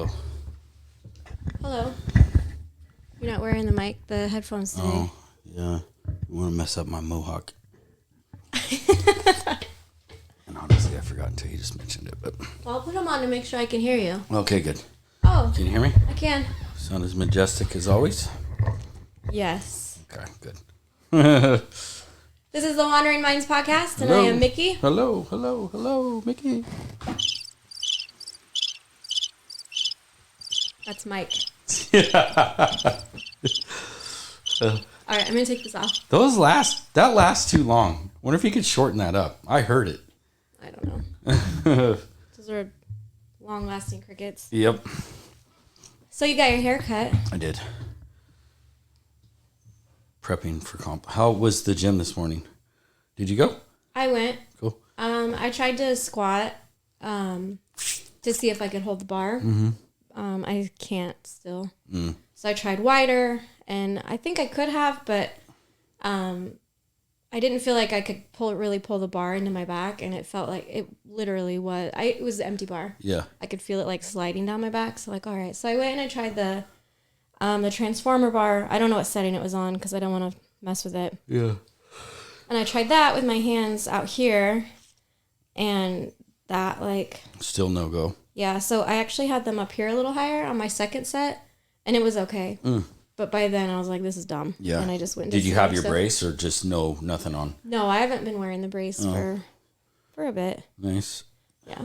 Hello. Hello. You're not wearing the headphones today. Oh, yeah. You want to mess up my mohawk. And honestly, I forgot until you just mentioned it. But Well, I'll put them on to make sure I can hear you. okay, good. Oh. Can you hear me? I can. Sound as majestic as always? Yes. Okay, good. This is the Wandering Minds podcast, and Hello. I am Mikki. Hello, Mikki. That's Mike. Yeah. All right, I'm going to take this off. That lasts too long. Wonder if you could shorten that up. I heard it. I don't know. Those are long-lasting crickets. Yep. So you got your hair cut. I did. Prepping for comp. How was the gym this morning? Did you go? I went. Cool. I tried to squat to see if I could hold the bar. Mm-hmm. I can't still. So I tried wider, and I think I could have, but I didn't feel like I could really pull the bar into my back, and it felt like it literally was. It was an empty bar. Yeah. I could feel it like sliding down my back. So like, all right. So I went and I tried the transformer bar. I don't know what setting it was on because I don't want to mess with it. Yeah. And I tried that with my hands out here, and that like Still no go. yeah. So I actually had them up here a little higher on my second set, and it was okay. But by then I was like, this is dumb. Yeah. And I just went. Did you have your brace or just nothing on? No, I haven't been wearing the brace for a bit. Nice. Yeah.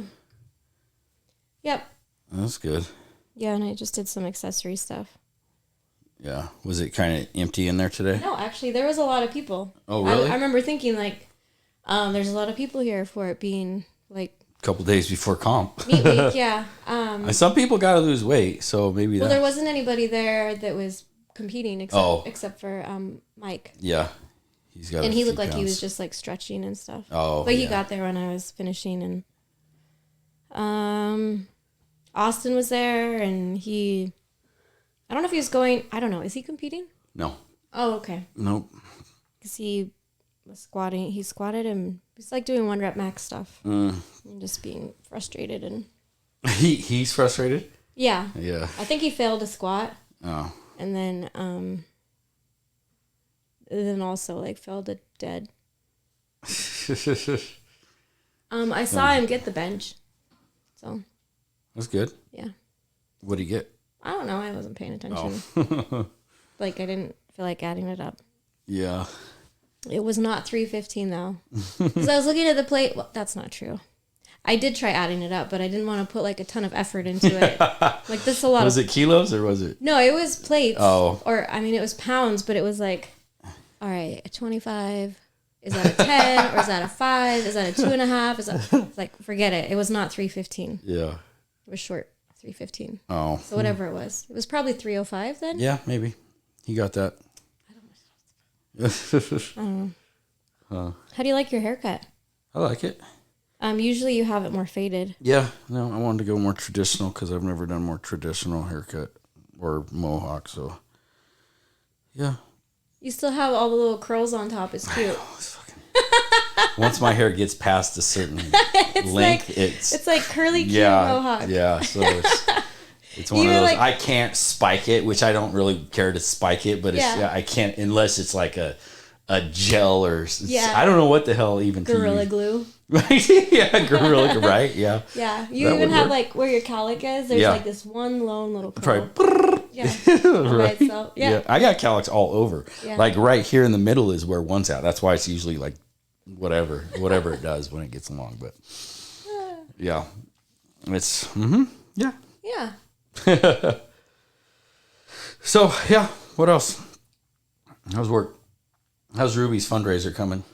Yep. That's good. Yeah, and I just did some accessory stuff. Yeah. Was it kind of empty in there today? No, actually, there was a lot of people. Oh, really? I remember thinking like, there's a lot of people here for it being like A couple days before comp. meat week. Yeah. Some people got to lose weight, so maybe Well, there wasn't anybody there that was competing except for Mike. Yeah. He's got. And he looked like pounds. he was just like stretching and stuff. Oh, but he yeah. got there when I was finishing, and Austin was there, and I don't know if he was going. I don't know. Is he competing? No. Oh, okay. Nope. Because he was squatting. He squatted and he's like doing 1 rep max stuff. And just being frustrated and. He's frustrated. Yeah. Yeah. I think he failed to squat. Oh. And then also like fell to dead. I saw him get the bench. So. That's good. Yeah. What'd he get? I don't know. I wasn't paying attention. Oh. Like I didn't feel like adding it up. Yeah. It was not 315 though. Because I was looking at the plate. Well, that's not true. I did try adding it up, but I didn't want to put like a ton of effort into it. Like this is a lot. Was it kilos or was it? No, it was plates. Oh. Or I mean, it was pounds, but it was like, all right, a 25. Is that a 10 or is that a 5? Is that a 2.5? Is that like forget it? It was not 315. Yeah. It was short 315. Oh. So whatever it was probably 305 then. Yeah, maybe. He got that. I don't know. How do you like your haircut? I like it. Usually you have it more faded. Yeah, no, I wanted to go more traditional because I've never done more traditional haircut or mohawk. So, yeah. You still have all the little curls on top. It's cute. Once my hair gets past a certain length, it's like curly cute yeah, mohawk. yeah. So it's one of those. I can't spike it, which I don't really care to spike it, but I can't unless it's like a gel or I don't know what the hell even Gorilla Glue. Right? Yeah, Gorilla, right? Yeah. Yeah. You even have like where your cowlick is, there's like this one lone little curl. Yeah. Right. Yeah. I got cowlicks all over. Yeah. Like right here in the middle is where one's at. That's why it's usually like whatever it does when it gets along. But yeah. It's yeah. Yeah. So yeah, what else? How's work? How's Ruby's fundraiser coming?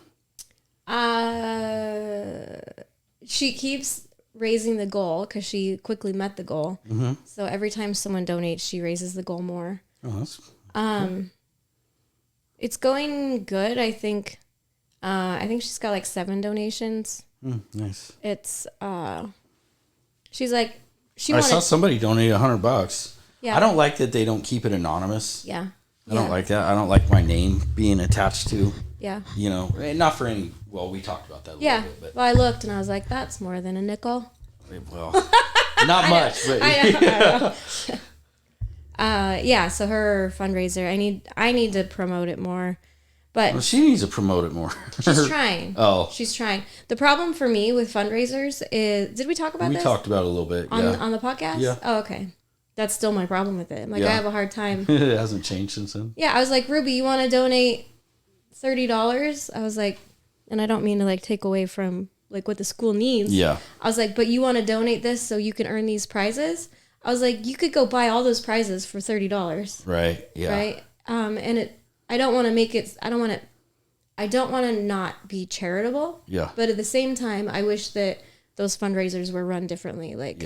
She keeps raising the goal because she quickly met the goal. Mm-hmm. So every time someone donates, she raises the goal more. Oh, that's cool. It's going good. I think she's got like 7 donations. Nice. It's she's like I saw somebody donate $100. Yeah. I don't like that they don't keep it anonymous. Yeah. I don't like that. I don't like my name being attached to. Yeah. You know, not for any. Well, we talked about that a little bit. But well, I looked and I was like, that's more than a nickel. Well, Not much, but I know. Yeah. So her fundraiser, I need to promote it more, but well, she needs to promote it more. She's trying. She's trying. The problem for me with fundraisers is, did we talk about this? We talked about it a little bit on the podcast. Yeah. Oh, okay. That's still my problem with it. Like I have a hard time. It hasn't changed since then. Yeah, I was like, Ruby, you want to donate $30? I was like, and I don't mean to like take away from like what the school needs. Yeah. I was like, but you want to donate this so you can earn these prizes? I was like, you could go buy all those prizes for $30. Right. Yeah. Right. And I don't want to make it. I don't want to not be charitable. Yeah. But at the same time, I wish that those fundraisers were run differently. Like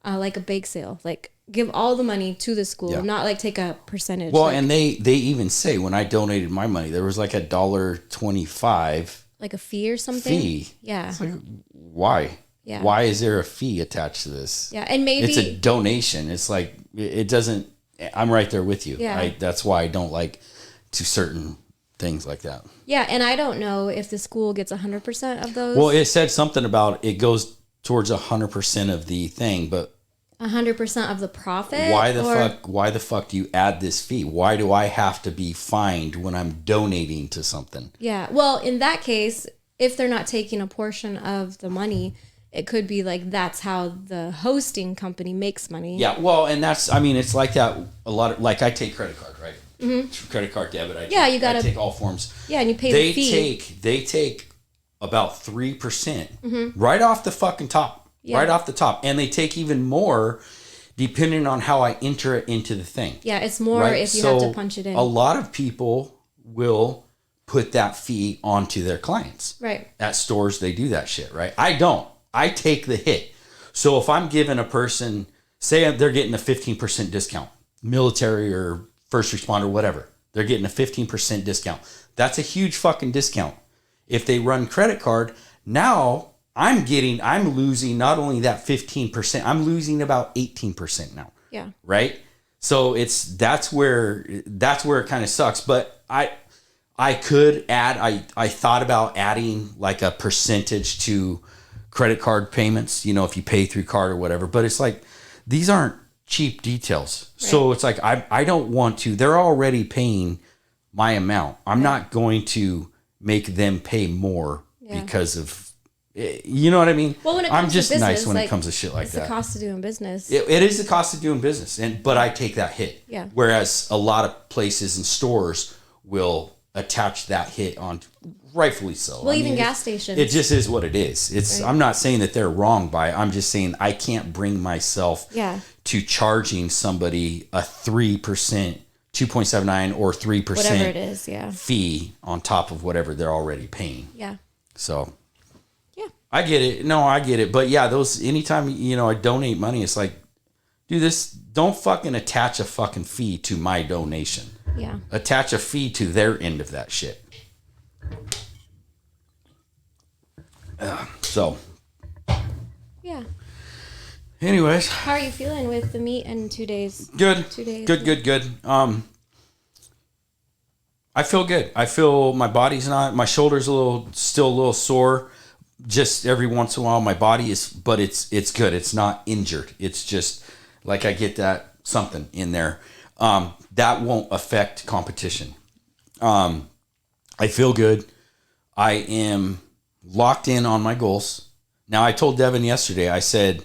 like a bake sale. Like give all the money to the school, not like take a percentage. Well, like, and they even say when I donated my money, there was like $1.25. Like a fee or something. Yeah. It's like, why? Yeah. Why is there a fee attached to this? Yeah, and maybe it's a donation. It's like it doesn't. I'm right there with you. Yeah. That's why I don't like to certain things like that. Yeah, and I don't know if the school gets 100% of those. Well, it said something about it goes towards 100% of the thing, but 100% of the profit. Why the fuck do you add this fee? Why do I have to be fined when I'm donating to something? Yeah. Well, in that case, if they're not taking a portion of the money, it could be like that's how the hosting company makes money. Yeah. Well, and it's like that a lot of, like I take credit card, right? Mm-hmm. Credit card, debit. I take all forms. Yeah, and you pay the fee. They take about 3% right off the fucking top. Yeah. Right off the top. And they take even more depending on how I enter it into the thing. Yeah, it's more right? If you have to punch it in. A lot of people will put that fee onto their clients. Right. At stores, they do that shit, right? I don't. I take the hit. So if I'm giving a person, say they're getting a 15% discount, military or first responder, whatever, they're getting a 15% discount. That's a huge fucking discount. If they run credit card, now I'm losing not only that 15%, I'm losing about 18% now. Yeah. Right? So that's where it kind of sucks. But I could add, I thought about adding like a percentage to credit card payments, if you pay through card or whatever, but it's like, these aren't cheap details. Right. So it's like, I don't want to, they're already paying my amount. I'm not going to make them pay more because of, you know what I mean? Well, when it comes I'm just to business, nice when it comes to shit like that. It's the cost of doing business. It is the cost of doing business, but I take that hit. Yeah. Whereas a lot of places and stores will attach that hit on, rightfully so. Well, even gas stations. It just is what it is. It's. Right. I'm not saying that they're wrong by it. I'm just saying I can't bring myself to charging somebody a 3%, 2.79 or 3% whatever it is, fee on top of whatever they're already paying. Yeah. So. I get it. No, I get it. But yeah, anytime, I donate money, it's like, do this. Don't fucking attach a fucking fee to my donation. Yeah. Attach a fee to their end of that shit. So. Yeah. Anyways. How are you feeling with the meet in 2 days? Good. 2 days. Good. I feel good. I feel my body's my shoulder's still a little sore. Just every once in a while, my body is, but it's good. It's not injured. It's just like I get that something in there. That won't affect competition. I feel good. I am locked in on my goals. Now, I told Devin yesterday, I said,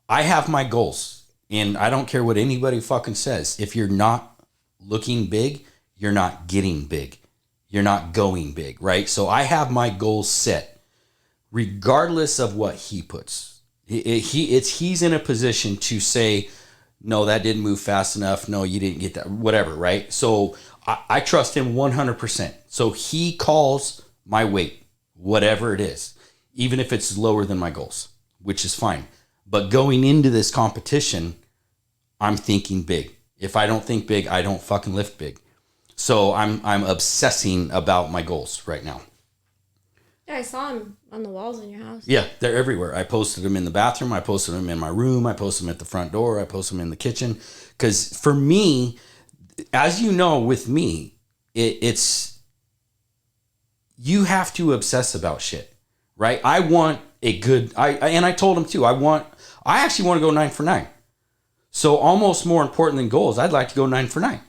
I have my goals and I don't care what anybody fucking says. If you're not looking big, you're not getting big. You're not going big, right? So I have my goals set. Regardless of what he puts, he's in a position to say, no, that didn't move fast enough. No, you didn't get that, whatever, right? So I trust him 100%. So he calls my weight, whatever it is, even if it's lower than my goals, which is fine. But going into this competition, I'm thinking big. If I don't think big, I don't fucking lift big. So I'm obsessing about my goals right now. Yeah, I saw them on the walls in your house. Yeah, they're everywhere. I posted them in the bathroom. I posted them in my room. I posted them at the front door. I posted them in the kitchen. Because for me, as you know, with me, it's you have to obsess about shit. right? I want a good, and I told him too, I actually want to go 9 for 9. So almost more important than goals, I'd like to go 9 for 9,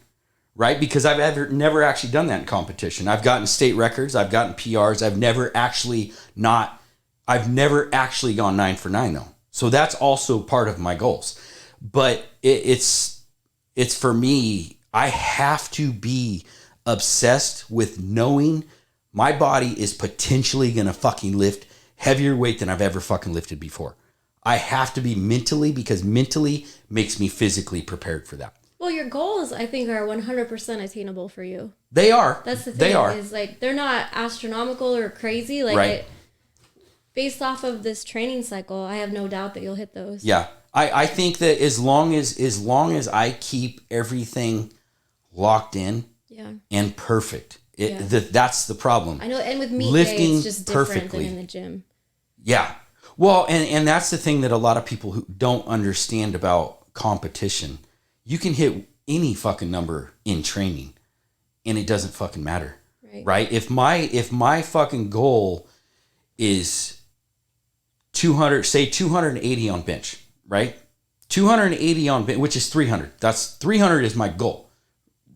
right? Because I've never actually done that in competition. I've gotten state records, I've gotten PRs, I've never actually gone 9 for 9 though. So that's also part of my goals. But it's for me, I have to be obsessed with knowing my body is potentially going to fucking lift heavier weight than I've ever fucking lifted before. I have to be mentally, because mentally makes me physically prepared for that. Well, your goals, I think, are 100% attainable for you. They are. That's the thing. They are. Is like, they're not astronomical or crazy. Like, right. Based off of this training cycle, I have no doubt that you'll hit those. Yeah. I think that as long as I keep everything locked in and perfect, that's the problem. I know, and with meet lifting day, it's just different perfectly than in the gym. Yeah. Well, and that's the thing that a lot of people who don't understand about competition. You can hit any fucking number in training and it doesn't fucking matter. Right? If my fucking goal is 280 on bench, right? 280 on bench, which is 300. That's 300 is my goal.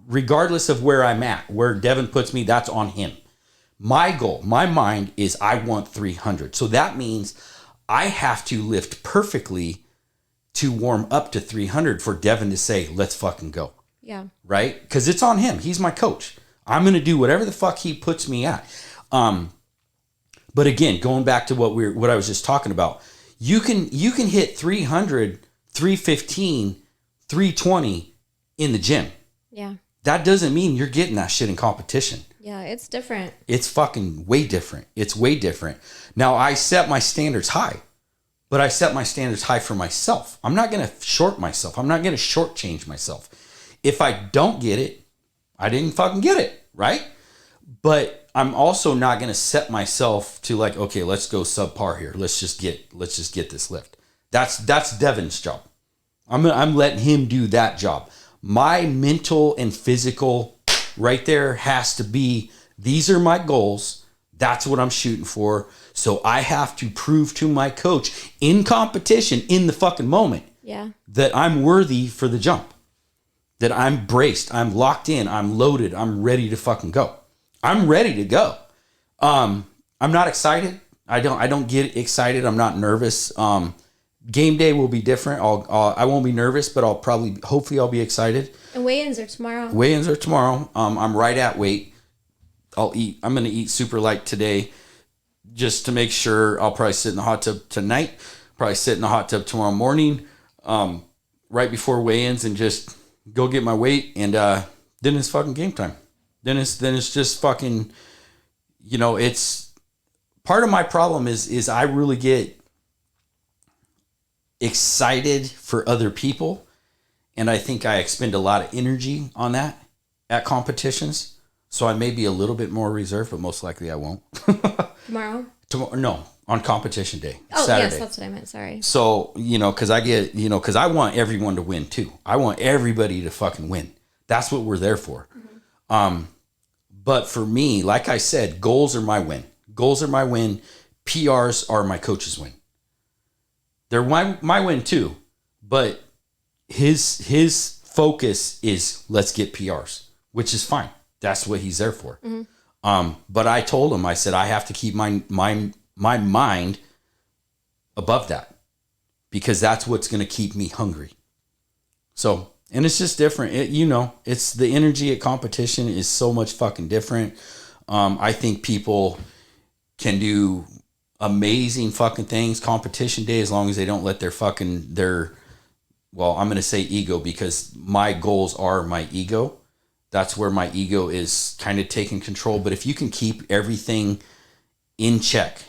Regardless of where I'm at, where Devin puts me, that's on him. My goal, my mind is I want 300. So that means I have to lift perfectly to warm up to 300 for Devin to say, let's fucking go. Yeah. Right? Because it's on him. He's my coach. I'm going to do whatever the fuck he puts me at. But again, going back to what I was just talking about, you can hit 300, 315, 320 in the gym. Yeah. That doesn't mean you're getting that shit in competition. Yeah, it's different. It's fucking way different. It's way different. Now, I set my standards high, but I set my standards high for myself. I'm not going to short myself. I'm not going to shortchange myself. If I don't get it, I didn't fucking get it, right? But I'm also not going to set myself to like, okay, let's go subpar here. Let's just get this lift. That's Devin's job. I'm letting him do that job. My mental and physical right there has to be, these are my goals. That's what I'm shooting for. So I have to prove to my coach in competition, in the fucking moment, that I'm worthy for the jump. That I'm braced, I'm locked in, I'm loaded, I'm ready to fucking go. I'm ready to go. I'm not excited. I don't get excited. I'm not nervous. Game day will be different. I won't be nervous, but hopefully I'll be excited. And weigh-ins are tomorrow. Weigh-ins are tomorrow. I'm right at weight. I'm going to eat super light today just to make sure. I'll probably sit in the hot tub tonight. Probably sit in the hot tub tomorrow morning, right before weigh-ins, and just go get my weight. And then it's fucking game time. Then it's just fucking, it's part of my problem is I really get excited for other people. And I think I expend a lot of energy on that at competitions. So I may be a little bit more reserved, but most likely I won't. Tomorrow? No, on competition day. Oh, Saturday. Yes, that's what I meant. Sorry. So, because because I want everyone to win too. I want everybody to fucking win. That's what we're there for. Mm-hmm. But for me, like I said, goals are my win. Goals are my win. PRs are my coach's win. They're my win too. But his focus is let's get PRs, which is fine. That's what he's there for. Mm-hmm. But I told him, I said, I have to keep my mind above that, because that's what's going to keep me hungry. So, and it's just different. It's the energy at competition is so much fucking different. I think people can do amazing fucking things competition day, as long as they don't let I'm going to say ego, because my goals are my ego. That's where my ego is kind of taking control. But if you can keep everything in check,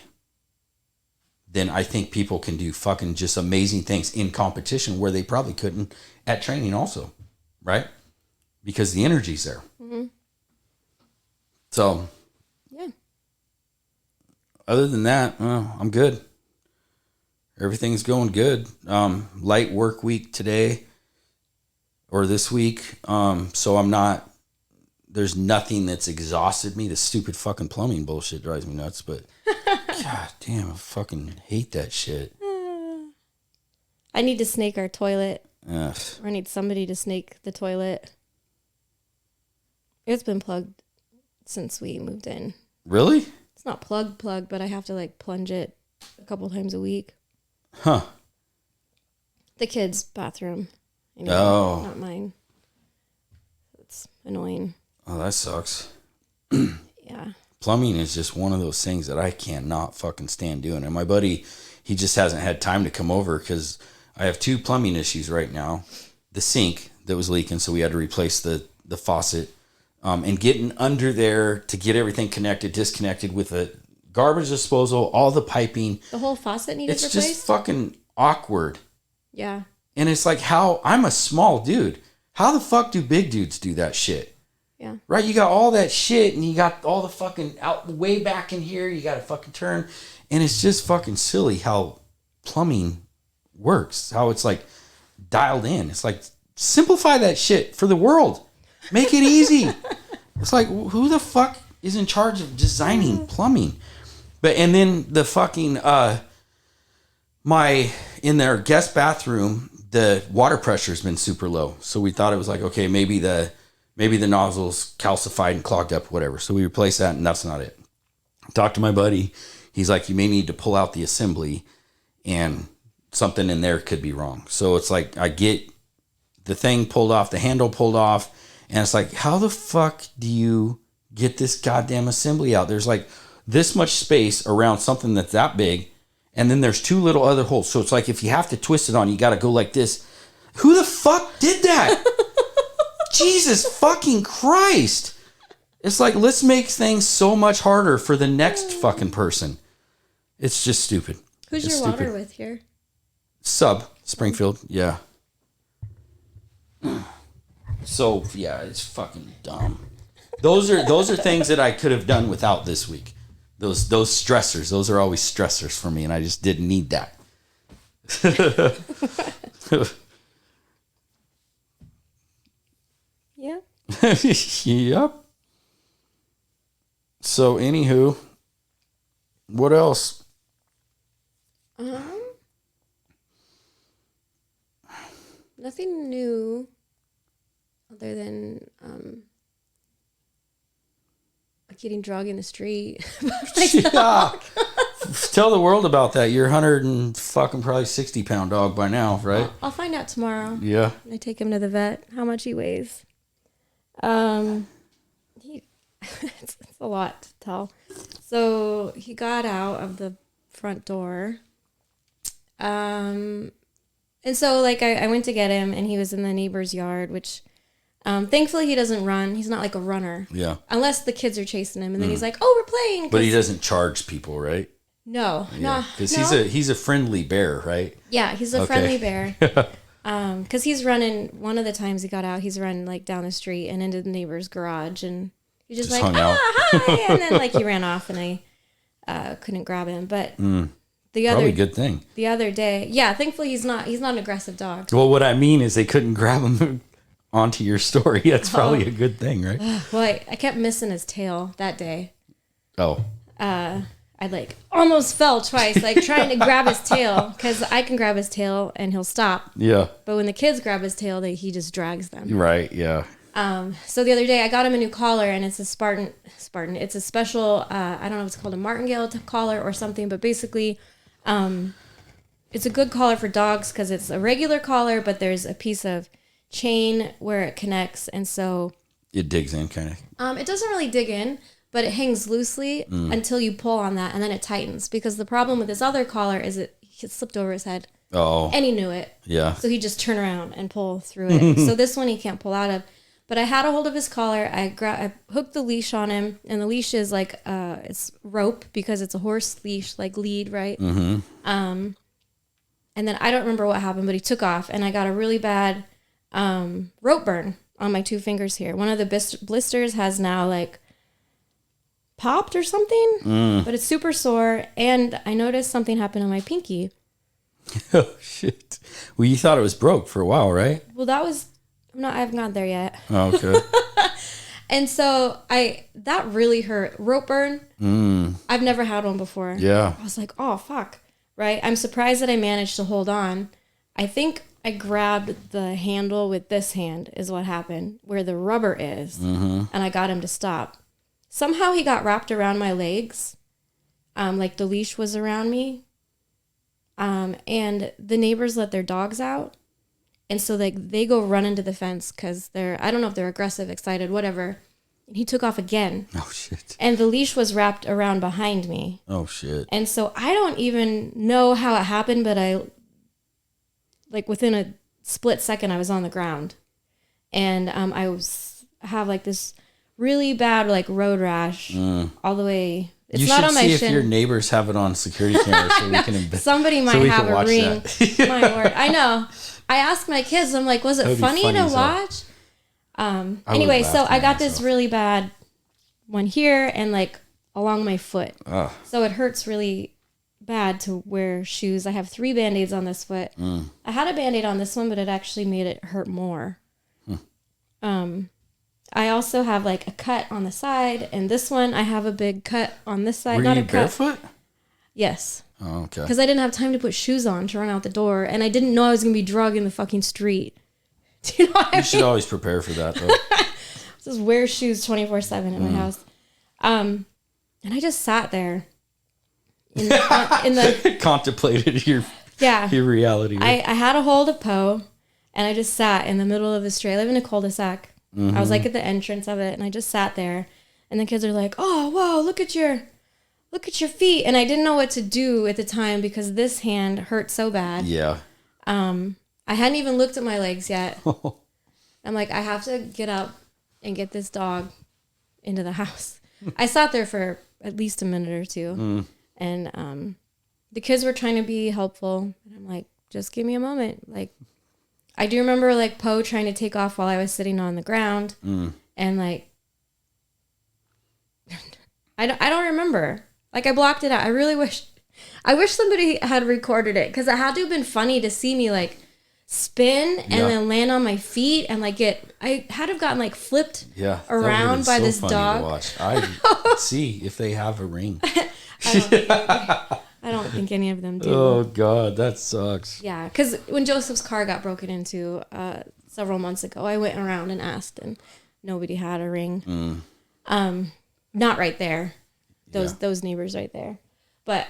then I think people can do fucking just amazing things in competition where they probably couldn't at training also, right? Because the energy's there. Mm-hmm. So, yeah. Other than that, I'm good. Everything's going good. Light work week today or this week. So there's nothing that's exhausted me. The stupid fucking plumbing bullshit drives me nuts, but God damn, I fucking hate that shit. I need to snake our toilet. Ugh. Or I need somebody to snake the toilet. It's been plugged since we moved in. Really? It's not plug, but I have to like plunge it a couple times a week. Huh. The kids' bathroom. Anyway, not mine. It's annoying. Oh, that sucks. Yeah. Plumbing is just one of those things that I cannot fucking stand doing. And my buddy, he just hasn't had time to come over because I have 2 plumbing issues right now. The sink that was leaking, so we had to replace the faucet. And getting under there to get everything connected, disconnected with the garbage disposal, all the piping. The whole faucet needed replaced? replaced? It's just fucking awkward. Yeah. And it's like, how I'm a small dude. How the fuck do big dudes do that shit? Yeah. Right? You got all that shit and you got all the fucking out way back in here. You got to fucking turn. And it's just fucking silly how plumbing works. How it's like dialed in. It's like, simplify that shit for the world. Make it easy. It's like, who the fuck is in charge of designing plumbing? And then the fucking, in their guest bathroom, the water pressure's been super low. So we thought it was like, okay, maybe the nozzle's calcified and clogged up, whatever. So we replaced that and that's not it. Talked to my buddy. He's like, you may need to pull out the assembly and something in there could be wrong. So it's like, I get the thing pulled off, the handle pulled off. And it's like, how the fuck do you get this goddamn assembly out? There's like this much space around something that's that big. And then there's 2 little other holes. So it's like, if you have to twist it on, you got to go like this. Who the fuck did that? Jesus fucking Christ. It's like, let's make things so much harder for the next fucking person. It's just stupid. Who's your water with here? Springfield. Yeah. So yeah, it's fucking dumb. Those are things that I could have done without this week. Those stressors, those are always stressors for me, and I just didn't need that. Yeah. Yep. So anywho, what else? Nothing new. Other than getting drugged in the street. Yeah. Tell the world about that. You're 100 and fucking probably 60-pound dog by now, right? I'll find out tomorrow. Yeah. I take him to the vet. How much he weighs? It's a lot to tell. So he got out of the front door. And so like I went to get him and he was in the neighbor's yard, which thankfully he doesn't run. He's not like a runner. Yeah. Unless the kids are chasing him and then he's like, oh, we're playing. But he doesn't charge people, right? No. Because no. he's a friendly bear, right? Yeah, he's a friendly bear. Because he's running, one of the times he got out, he's running like down the street and into the neighbor's garage and he just like, hi. And then like he ran off and I couldn't grab him. But probably a good thing. The other day, yeah, thankfully he's not an aggressive dog. Well, what I mean is they couldn't grab him onto your story. That's probably a good thing, right? Well, I kept missing his tail that day. Oh. I like almost fell twice, like trying to grab his tail because I can grab his tail and he'll stop. Yeah. But when the kids grab his tail, he just drags them. Right. Yeah. So the other day I got him a new collar and it's a Spartan. It's a special, I don't know if it's called a martingale collar or something, but basically, it's a good collar for dogs because it's a regular collar, but there's a piece of chain where it connects. And so it digs in kind of. It doesn't really dig in, but it hangs loosely until you pull on that and then it tightens because the problem with this other collar is it slipped over his head. Oh. And he knew it. Yeah. So he just turn around and pull through it. So this one he can't pull out of. But I had a hold of his collar. I hooked the leash on him, and the leash is like it's rope because it's a horse leash, like lead, right? Mm-hmm. And then I don't remember what happened, but he took off, and I got a really bad rope burn on my 2 fingers here. One of the blisters has now like popped or something, but it's super sore. And I noticed something happened on my pinky. Oh shit! Well, you thought it was broke for a while, right? Well, that was. I haven't got there yet. Oh, okay. And so that really hurt. Rope burn. I've never had one before. Yeah. I was like, oh, fuck. Right? I'm surprised that I managed to hold on. I think I grabbed the handle with this hand is what happened, where the rubber is. And I got him to stop. Somehow he got wrapped around my legs. Like the leash was around me. And the neighbors let their dogs out. And so they go run into the fence because I don't know if they're aggressive, excited, whatever. And he took off again. Oh, shit. And the leash was wrapped around behind me. Oh, shit. And so I don't even know how it happened, but within a split second, I was on the ground. And have like this really bad like road rash all the way. It's not on my shin. You should see if your neighbors have it on security cameras so we can somebody might have a ring. My word. I know. I asked my kids, I'm like, was it funny to watch? Anyway, so I got this really bad one here and like along my foot. So it hurts really bad to wear shoes. I have 3 Band-Aids on this foot. I had a Band-Aid on this one, but it actually made it hurt more. I also have like a cut on the side, and this one I have a big cut on this side. Were you barefoot? Yes. Oh, okay. Because I didn't have time to put shoes on to run out the door, and I didn't know I was going to be drugged in the fucking street. Do you know what I mean? You should always prepare for that, though. Just wear shoes 24/7 in my house. And I just sat there in the contemplated your reality. Right? I had a hold of Poe, and I just sat in the middle of the street. I live in a cul-de-sac. I was like at the entrance of it, and I just sat there, and the kids are like, "Oh, whoa, look at your feet." And I didn't know what to do at the time because this hand hurt so bad. Yeah. I hadn't even looked at my legs yet. I'm like, I have to get up and get this dog into the house. I sat there for at least a minute or two. And the kids were trying to be helpful. And I'm like, just give me a moment. Like, I do remember like Poe trying to take off while I was sitting on the ground. And like, I don't remember. Like, I blocked it out. I wish somebody had recorded it because it had to have been funny to see me like spin and then land on my feet and like I had to have gotten like flipped around by this dog. I see if they have a ring. I don't think any of them do. Oh God, that sucks. Yeah, because when Joseph's car got broken into several months ago, I went around and asked, and nobody had a ring. Not right there. Those neighbors right there. But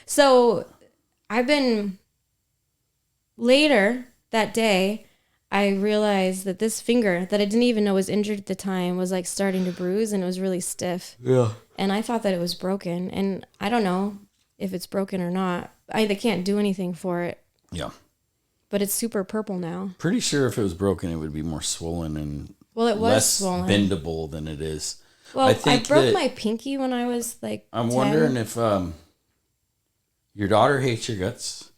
so I've been later that day, I realized that this finger that I didn't even know was injured at the time was like starting to bruise and it was really stiff. Yeah. And I thought that it was broken. And I don't know if it's broken or not. They can't do anything for it. Yeah. But it's super purple now. Pretty sure if it was broken, it would be more swollen and it was less swollen. Bendable than it is. Well, I broke my pinky when I was like I'm 10. wondering if your daughter hates your guts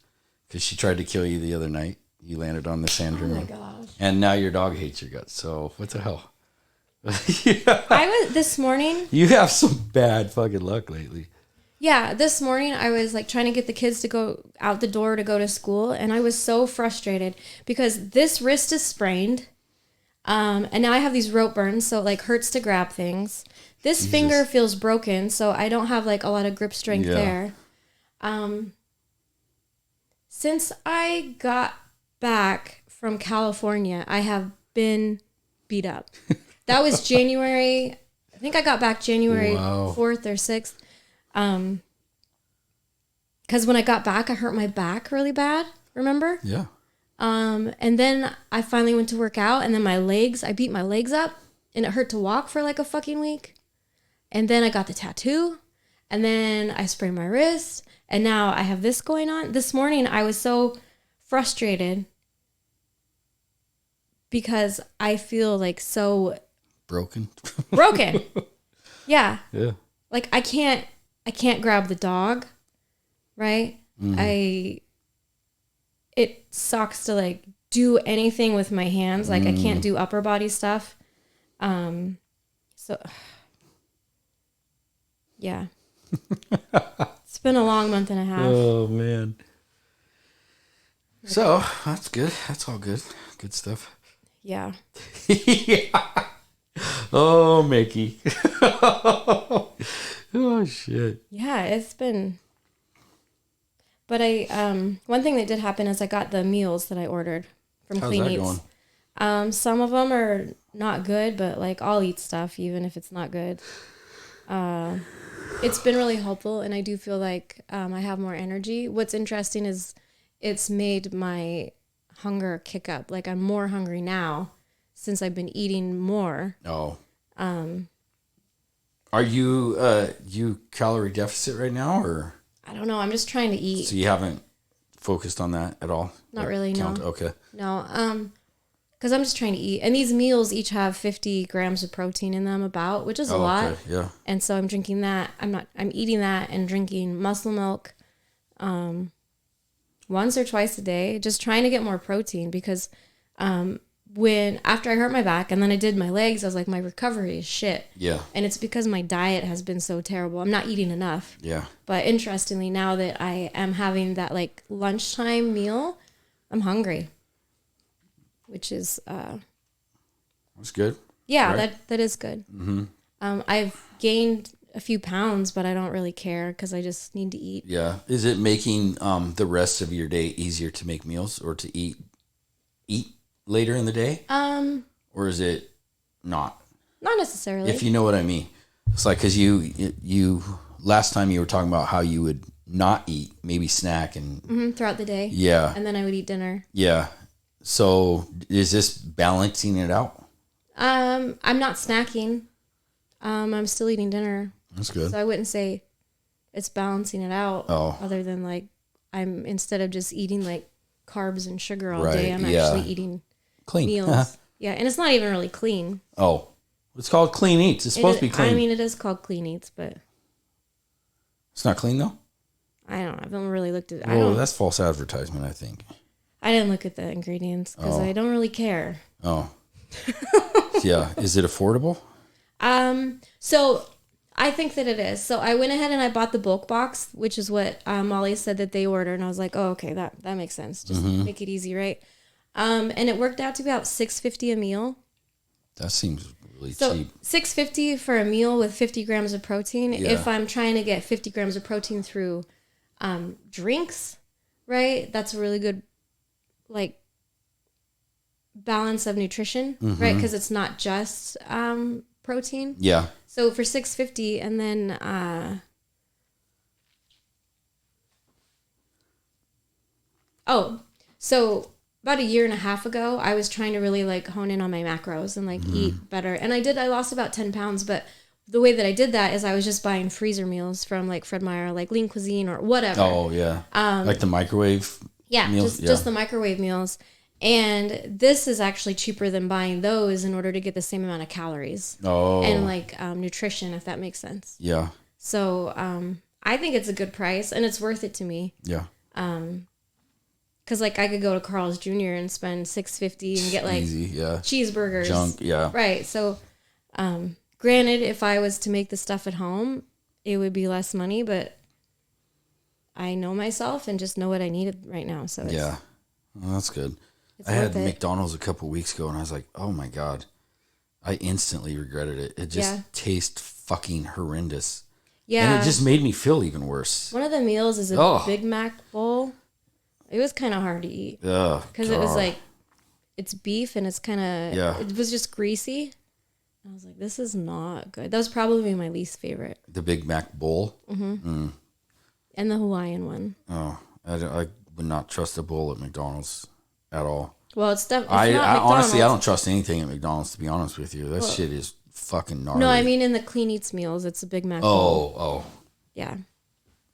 because she tried to kill you the other night. You landed on the sand room. Oh my gosh. And now your dog hates your guts. So what the hell? I was this morning. You have some bad fucking luck lately. Yeah, this morning I was like trying to get the kids to go out the door to go to school, and I was so frustrated because this wrist is sprained. And now I have these rope burns, so it like hurts to grab things. This finger feels broken, so I don't have like a lot of grip strength there. Since I got back from California, I have been beat up. That was January. I think I got back January 4th or 6th. Because when I got back, I hurt my back really bad. Remember? Yeah. And then I finally went to work out, and then I beat my legs up, and it hurt to walk for like a fucking week. And then I got the tattoo, and then I sprained my wrist, and now I have this going on. This morning, I was so frustrated because I feel like so broken. Yeah. Yeah. Like I can't grab the dog, right? Mm-hmm. It sucks to like do anything with my hands. Like I can't do upper body stuff. So yeah. It's been a long month and a half. Oh man. So that's good. That's all good. Good stuff. Yeah. Yeah. Oh, Mikki. Oh shit. Yeah, it's been. But one thing that did happen is I got the meals that I ordered from How's Clean that Eats. going? Some of them are not good, but like I'll eat stuff even if it's not good. It's been really helpful, and I do feel like I have more energy. What's interesting is it's made my hunger kick up. Like I'm more hungry now since I've been eating more. Oh. Are you calorie deficit right now, or? I don't know. I'm just trying to eat. So you haven't focused on that at all? Not really, no. Okay. No, because I'm just trying to eat. And these meals each have 50 grams of protein in them which is a lot. Okay. Yeah. And so I'm drinking that. I'm eating that and drinking muscle milk once or twice a day, just trying to get more protein because after I hurt my back and then I did my legs, I was like, my recovery is shit. Yeah. And it's because my diet has been so terrible. I'm not eating enough. Yeah. But interestingly, now that I am having that like lunchtime meal, I'm hungry, which is that's good. Yeah, right? that is good. Mm-hmm. I've gained a few pounds, but I don't really care because I just need to eat. Yeah. Is it making the rest of your day easier to make meals or to eat later in the day? Or is it not? Not necessarily. If you know what I mean. It's like, because you last time you were talking about how you would not eat, maybe snack and throughout the day. Yeah. And then I would eat dinner. Yeah. So is this balancing it out? I'm not snacking. I'm still eating dinner. That's good. So I wouldn't say it's balancing it out. Oh. Other than like I'm instead of just eating like carbs and sugar all Right, day, I'm yeah. actually eating Clean. meals. Yeah, and it's not even really clean. Oh. It's called Clean Eats. It's supposed to be clean. I mean, it is called Clean Eats, but It's not clean though? I haven't really looked at it. Well, that's false advertisement, I think. I didn't look at the ingredients because I don't really care. Oh. Yeah. Is it affordable? So I think that it is. So I went ahead and I bought the bulk box, which is what Molly said that they ordered, and I was like, oh, okay, that makes sense. Just make it easy, right? And it worked out to be about $6.50 a meal. That seems really So cheap. $6.50 for a meal with 50 grams of protein. Yeah. If I'm trying to get 50 grams of protein through drinks, right? That's a really good like balance of nutrition, right? Because it's not just protein. Yeah. So for $6.50, and then so about a year and a half ago, I was trying to really like hone in on my macros and like eat better, and I lost about 10 pounds. But the way that I did that is I was just buying freezer meals from like Fred Meyer, like Lean Cuisine or whatever. Oh yeah. Like the microwave. Yeah, meals? just the microwave meals. And this is actually cheaper than buying those in order to get the same amount of calories and like nutrition, if that makes sense. Yeah. So I think it's a good price and it's worth it to me. Yeah. Because like I could go to Carl's Jr. and spend $6.50 and get like easy, yeah. cheeseburgers. Junk, yeah. Right. So granted, if I was to make the stuff at home, it would be less money, but I know myself and just know what I needed right now. So it's, yeah. Well, that's good. It's I had worth it. McDonald's a couple weeks ago and I was like, oh my God. I instantly regretted it. It just tastes fucking horrendous. Yeah. And it just made me feel even worse. One of the meals is a Big Mac bowl. It was kind of hard to eat. Because it was like, it's beef and it's kind of, it was just greasy. I was like, this is not good. That was probably my least favorite. The Big Mac bowl? Mm-hmm. And the Hawaiian one. Oh, I would not trust a bowl at McDonald's at all. Well, it's definitely. I honestly, I don't trust anything at McDonald's, to be honest with you. That shit is fucking gnarly. No, I mean in the Clean Eats meals, it's a Big Mac bowl. Oh. Yeah.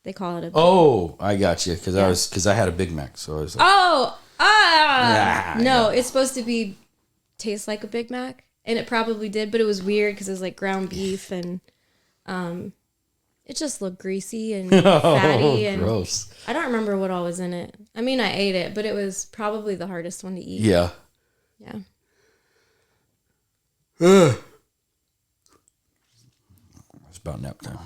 They call it a I got you. Because I had a Big Mac. So I was like, no, it's supposed to be taste like a Big Mac. And it probably did, but it was weird because it was like ground beef and it just looked greasy and fatty. And gross. I don't remember what all was in it. I mean, I ate it, but it was probably the hardest one to eat. Yeah. Yeah. It's about nap time.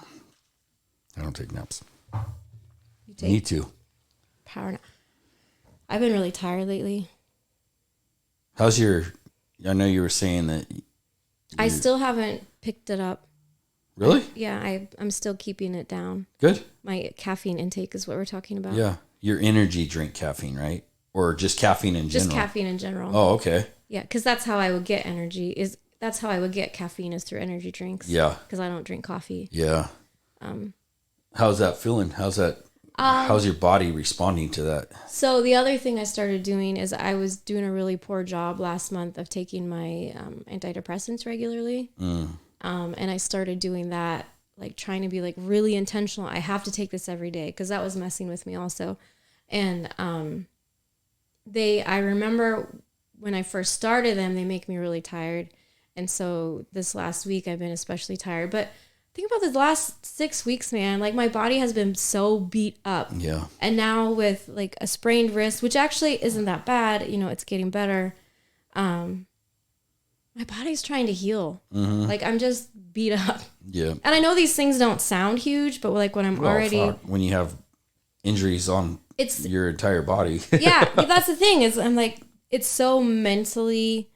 I don't take naps. You take Need to. power nap. I've been really tired lately. I know you were saying that I still haven't picked it up. Really? I'm still keeping it down. Good. My caffeine intake is what we're talking about. Yeah. Your energy drink caffeine, right? Or just caffeine in general? Just caffeine in general. Oh, okay. Yeah, because that's how I would get energy. That's how I would get caffeine is through energy drinks. Yeah. Because I don't drink coffee. Yeah. How's that feeling? How's your body responding to that? So the other thing I started doing is I was doing a really poor job last month of taking my antidepressants regularly. And I started doing that, like trying to be like really intentional. I have to take this every day because that was messing with me also. And I remember when I first started them, they make me really tired. And so this last week I've been especially tired. But think about the last 6 weeks, man. Like my body has been so beat up. Yeah. And now with like a sprained wrist, which actually isn't that bad, you know, it's getting better. My body's trying to heal. Mm-hmm. Like I'm just beat up. Yeah. And I know these things don't sound huge, but like when I'm when you have injuries on your entire body. Yeah, that's the thing is I'm like, it's so mentally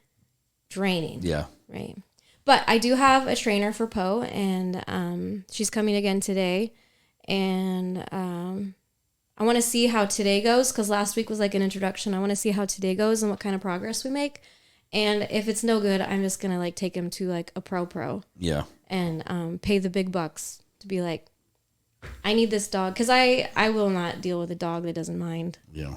draining. Yeah. Right. But I do have a trainer for Poe, and she's coming again today. And I want to see how today goes because last week was like an introduction. I want to see how today goes and what kind of progress we make. And if it's no good, I'm just going to like take him to like a pro. Yeah. And pay the big bucks to be like, I need this dog. Because I will not deal with a dog that doesn't mind. Yeah.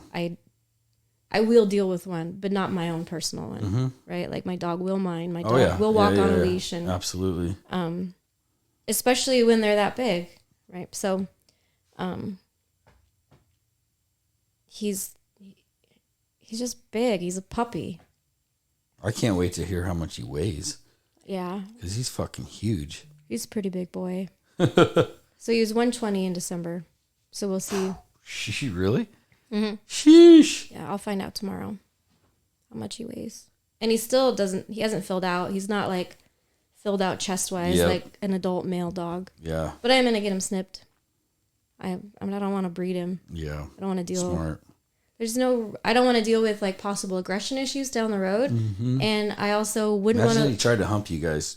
I will deal with one, but not my own personal one, right? Like my dog will mind. My dog will walk on a leash, and absolutely. Especially when they're that big, right? So, he's just big. He's a puppy. I can't wait to hear how much he weighs. Yeah, because he's fucking huge. He's a pretty big boy. So he was 120 in December. So we'll see. Really? Mm-hmm. Sheesh. Yeah, I'll find out tomorrow how much he weighs. And he still he hasn't filled out. He's not like filled out chest wise like an adult male dog. Yeah. But I'm going to get him snipped. I don't want to breed him. Yeah. I don't want to deal. Smart. I don't want to deal with like possible aggression issues down the road. Mm-hmm. And I also wouldn't want to. Imagine he tried to hump you guys.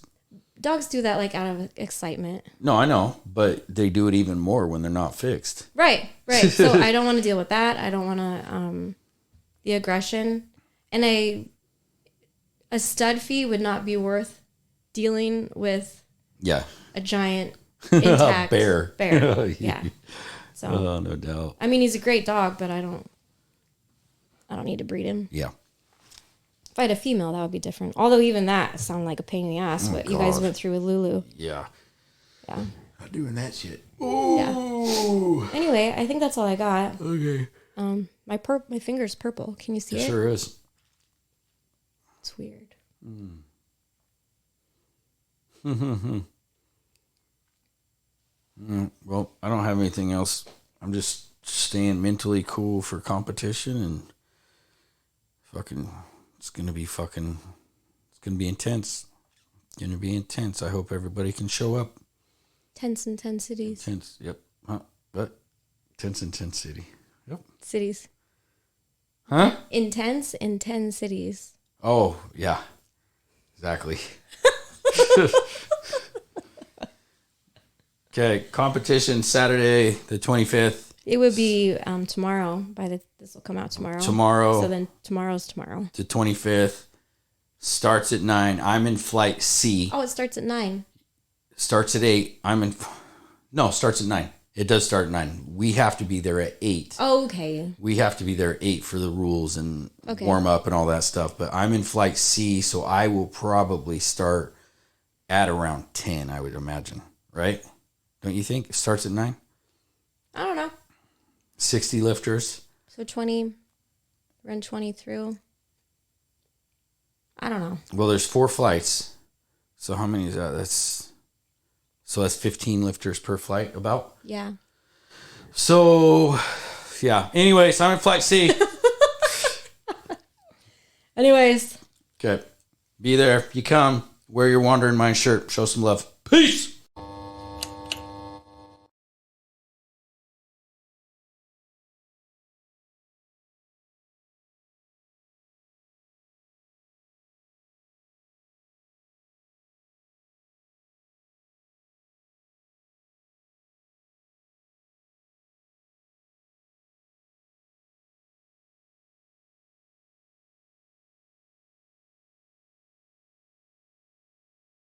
Dogs do that like out of excitement. No, I know, but they do it even more when they're not fixed. Right. So I don't want to deal with that. I don't want to the aggression, and a stud fee would not be worth dealing with. Yeah. A giant intact bear. Yeah. So. Oh, no doubt. I mean, he's a great dog, but I don't need to breed him. Yeah. If I had a female, that would be different. Although even that sounded like a pain in the ass, what you guys went through with Lulu. Yeah. Yeah. Not doing that shit. Ooh. Yeah. Anyway, I think that's all I got. Okay. My finger's purple. Can you see it? Sure is. It's weird. Well, I don't have anything else. I'm just staying mentally cool for competition and it's going to be intense. It's going to be intense. I hope everybody can show up. Tense in 10 cities. Tense, yep. But tense in 10 city. Yep. Cities. Huh? Intense in 10 cities. Oh, yeah. Exactly. Okay, competition Saturday the 25th. It would be tomorrow. This will come out tomorrow. So then tomorrow's tomorrow. The 25th starts at 9. I'm in flight C. Oh, it starts at 9. Starts at 8. Starts at 9. It does start at 9. We have to be there at 8. Oh, okay. We have to be there at 8 for the rules and warm up and all that stuff. But I'm in flight C, so I will probably start at around 10, I would imagine. Right? Don't you think? It starts at 9? I don't know. 60 lifters. So 20, run 20 through. I don't know. Well, there's 4 flights. So how many is that? That's 15 lifters per flight about? Yeah. So, yeah. Anyways, I'm in flight C. Anyways. Okay. Be there. You come. Wear your Wandering Mind shirt. Show some love. Peace.